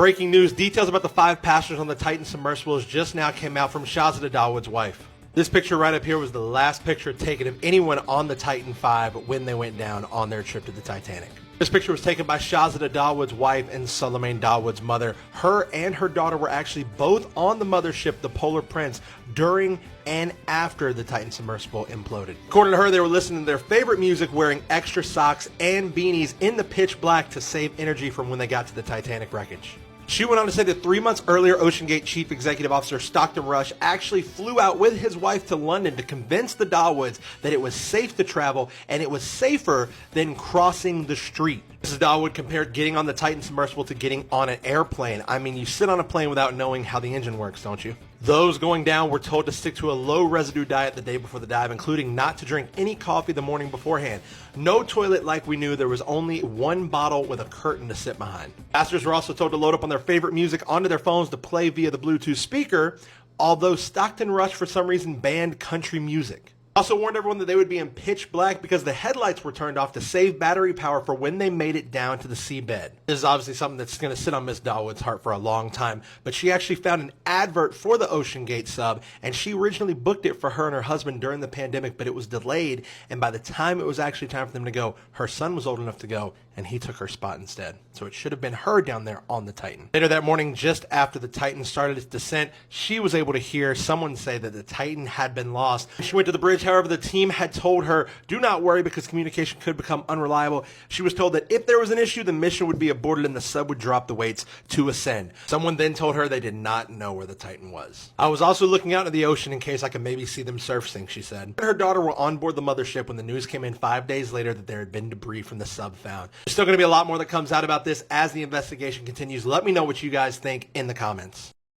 Breaking news, details about the 5 passengers on the Titan submersible just now came out from Shahzada Dawood's wife. This picture right up here was the last picture taken of anyone on the Titan 5 when they went down on their trip to the Titanic. This picture was taken by Shahzada Dawood's wife and Sulaiman Dawood's mother. Her and her daughter were actually both on the mothership, the Polar Prince, during and after the Titan submersible imploded. According to her, they were listening to their favorite music, wearing extra socks and beanies in the pitch black to save energy from when they got to the Titanic wreckage. She went on to say that 3 months earlier, OceanGate Chief Executive Officer Stockton Rush actually flew out with his wife to London to convince the Dawoods that it was safe to travel and it was safer than crossing the street. Mrs. Dawood compared getting on the Titan submersible to getting on an airplane. I mean, you sit on a plane without knowing how the engine works, don't you? Those going down were told to stick to a low residue diet the day before the dive, including not to drink any coffee the morning beforehand. No toilet like we knew. There was only one bottle with a curtain to sit behind. Passengers were also told to load up on their favorite music onto their phones to play via the Bluetooth speaker, although Stockton Rush for some reason banned country music. Also warned everyone that they would be in pitch black because the headlights were turned off to save battery power for when they made it down to the seabed. This is obviously something that's going to sit on Miss Dawood's heart for a long time, but she actually found an advert for the OceanGate sub, and she originally booked it for her and her husband during the pandemic, but it was delayed, and by the time it was actually time for them to go, her son was old enough to go, and he took her spot instead. So it should have been her down there on the Titan. Later that morning, just after the Titan started its descent, she was able to hear someone say that the Titan had been lost. She went to the bridge. However, the team had told her, do not worry because communication could become unreliable. She was told that if there was an issue, the mission would be aborted and the sub would drop the weights to ascend. Someone then told her they did not know where the Titan was. I was also looking out into the ocean in case I could maybe see them surfacing, she said. Her daughter were on board the mothership when the news came in 5 days later that there had been debris from the sub found. There's still going to be a lot more that comes out about this as the investigation continues. Let me know what you guys think in the comments.